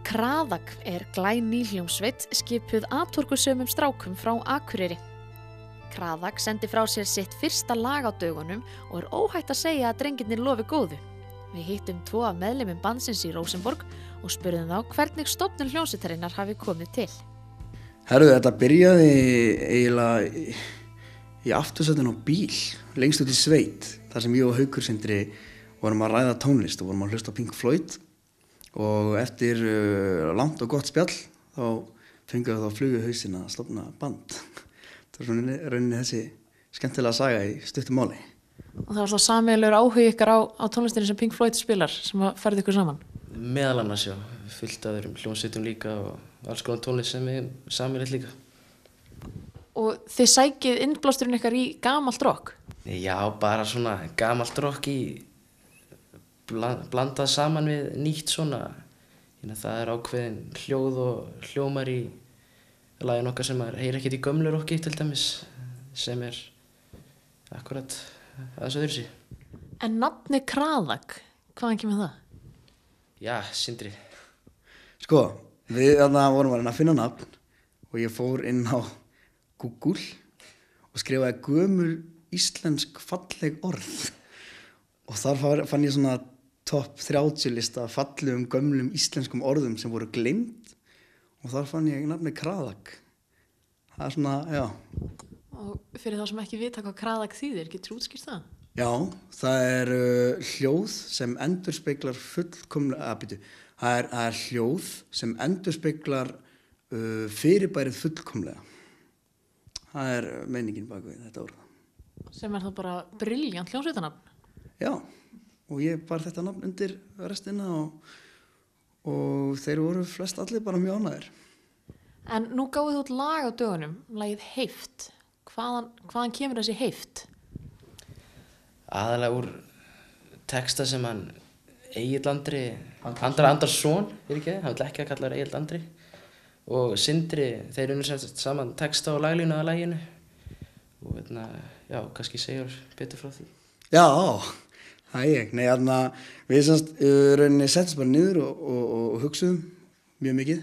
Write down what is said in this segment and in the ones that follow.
Kraðak glæný hljómsveit skipuð atorkusömum strákum frá Akureyri. Kraðak sendi frá sér sitt fyrsta lag á dögunum og óhætt að segja að drengirnir lofi góðu. Við hittum 2 af meðlimum bandsins í Rósenborg og spurðum þá hvernig stofnun hljómsveitarinnar hafi komið til. Þetta byrjaði eiginlega í aftursætinu á bíl, lengst út í sveit, þar sem ég og Haukur Sindri vorum að ræða tónlist og vorum að hlusta á Pink Floyd. Og eftir langt og gott spjall þá fengum við þá flug í hausinn að stofna band. Það svona rauninni þessi skemmtilega saga í stuttu máli. Og það var þá sameiginlegur áhugi ykkar á tónlistinni sem Pink Floyd spilar sem að færði ykkur saman? Meðal annars já, fullt af öðrum hljómsveitum líka og alls konar tónlist sem er sameiginlegt líka. Og þið sækið innblásturinn ykkar í gamalt rock? Já, bara svona gamalt rock í blandað saman við nýtt svona. Það er ákveðin hljóð og hljómar í laginu okkar sem heyrir ekkert í gömlu rocki til dæmis, sem er akkurat aðeins öðruvísi. En nafni Kraðak, hvaðan kemur það? Já, Sindri. Sko, við vorum að finna nafn og ég fór inn á Google og skrifaði gömul íslensk falleg orð. Og þar fann ég svona topp 30 lista fallegum gömlum íslenskum orðum sem voru gleymd og þar fann ég nafnið Kraðak. Það er svona, já. Og fyrir þá sem ekki vita hvað Kraðak þýðir, getur útskýrt það? Já, það er hljóð sem endurspeglar fullkomlega, það er hljóð sem endurspeglar fyrirbærið fullkomlega. Það er meiningin bak við þetta orð. Sem er þá bara brilljant hljómsveitarnafn? Já, og ég bar þetta nafn undir restina og þeir voru flest allir bara mjög ánægðir. En nú gáðu þú út lag á dögunum, lagið Heift. Hvaðan kemur þessi heift? Aðalega úr texta sem hann Egill Andri Andrason, hann vill ekki að kalla það Egill Andri, og Sindri, þeir unnu saman texta og laglínu að laginu og já, kannski segjur betur frá því. Já, það er ég. Nei, við rauninni settumst bara niður og hugsuðum mjög mikið.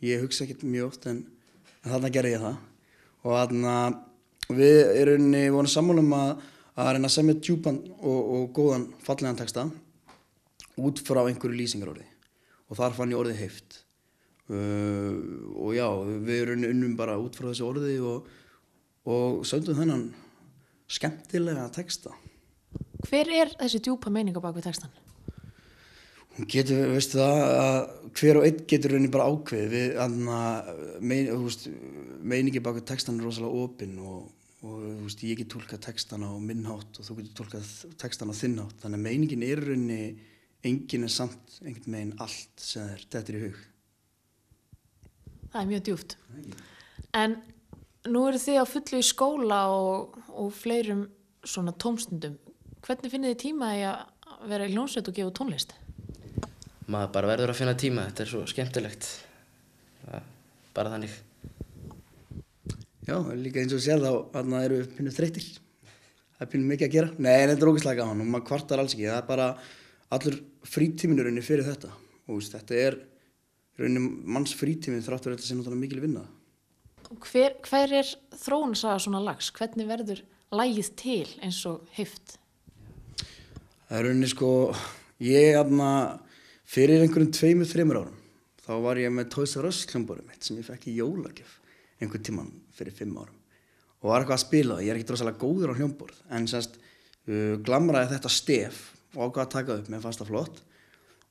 Ég hugsa ekkert mjög oft en þarna gerði ég það. Og við rauninni vorum sammála að reyna að semja djúpan og góðan fallegan texta út frá einhverju lýsingarorði. Og þar fann ég orðið heift. Og já, við rauninni unnum bara út frá þessu orði og sömdum þennan skemmtilega texta. Hver er þessi djúpa meining á bak við textan? Hún getur, veistu það, að hver og einn getur rauninni bara ákveðið. Meiningi bak við textan er rosalega opinn og ég get túlkað textan á minn hátt og þú getur túlkað textan á þinn hátt. Þannig að meiningin er rauninni engin er samt einhvern veginn allt sem þetta er í hug. Það er mjög djúpt. En nú eru þið á fullu í skóla og fleirum svona tómstundum. Hvernig finnið þið tíma í að vera í hljómsveit og gefa tónlist? Maður bara verður að finna tíma, þetta er svo skemmtilegt. Bara þannig. Já, líka eins og sér þá, þarna eru við pínu þreyttir. Það er pínu mikið að gera. Nei, þetta er ógeðslega gaman og maður kvartar alls ekki. Það er bara allur frítíminn rauninni fyrir þetta. Og þetta er rauninni manns frítíminn þrátt fyrir þetta sem náttúrulega mikil vinna. Hver er þróunarsaga svona lags? Hvernig verður lagið til eins og Heift? Það er rauninni ég fyrir einhverjum 2-3 árum, þá var ég með Toys R Us hljómborðið mitt sem ég fekk í jólagjöf einhvern tímann fyrir 5 árum og var eitthvað að spila það. Ég er ekkert rosalega góður á hljómborð en glamraði þetta stef og ákvað að taka upp, mér fannst það flott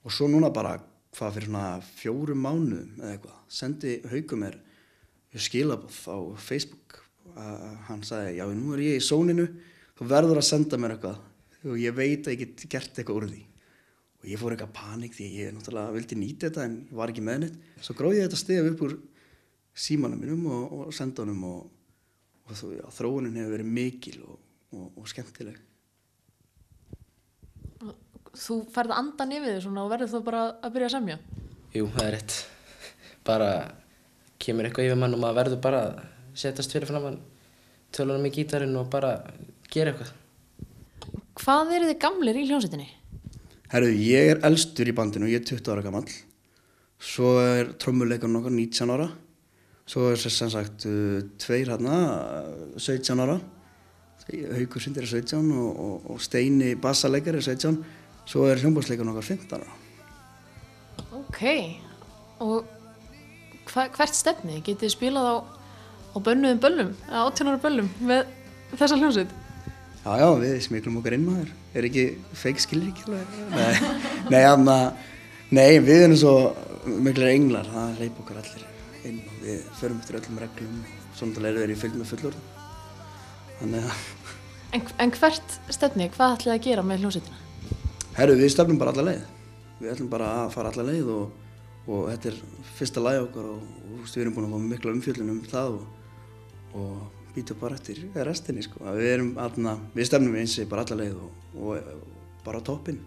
og svo núna bara fyrir svona 4 mánuðum eða eitthvað sendi Haukur mér skilaboð á Facebook. Hann sagði, já nú er ég í sóninu, þú verður að senda mér eitthvað og ég veit að ég get gert eitthvað úr því. Og ég fór eitthvað panik því ég náttúrulega vildi nýta þetta en var ekki með neitt. Svo gróði ég þetta stef upp úr símanum mínum og senda honum og þróunin hefur verið mikil og skemmtileg. Þú ferð andan yfir þig svona og verður þú bara að byrja að semja? Jú, það er rétt. Bara kemur eitthvað yfir mann og maður verður bara að setjast fyrir framan tölunum í gítarinn og bara gera eitthvað. Hvað eru þið gamlir í hljómsveitinni? Herru, ég er elstur í bandinu, ég er 20 ára gamall. Svo trommuleikarinn okkar 19 ára. Svo sem sagt 2 hérna, 17 ára. Haukur Sindri 17 og Steini bassaleikari 17. Svo hljómborðsleikarinn okkar 15 ára. Ok, og hvert stefni? Getið þið spilað á bönnuðum böllum, eða 18 ára böllum með þessa hljómsveit? Já, við smiklum okkar inn maður. Ekki feik skilríki alveg? Nei, við erum svo miklir englar, það hleypa okkar allir inn og við förum eftir öllum reglum og svona erum við í fylgd með fullorðum. Þannig að... En hvert stefni, hvað ætlið þið að gera með hljómsveitina? Herru, við stefnum bara alla leið. Við ætlum bara að fara alla leið og þetta er fyrsta lagi okkar og við erum búin að fá mikla umfjöllun það og býta bara eftir restinni sko. Við stefnum eins og bara alla leið og bara á toppinn.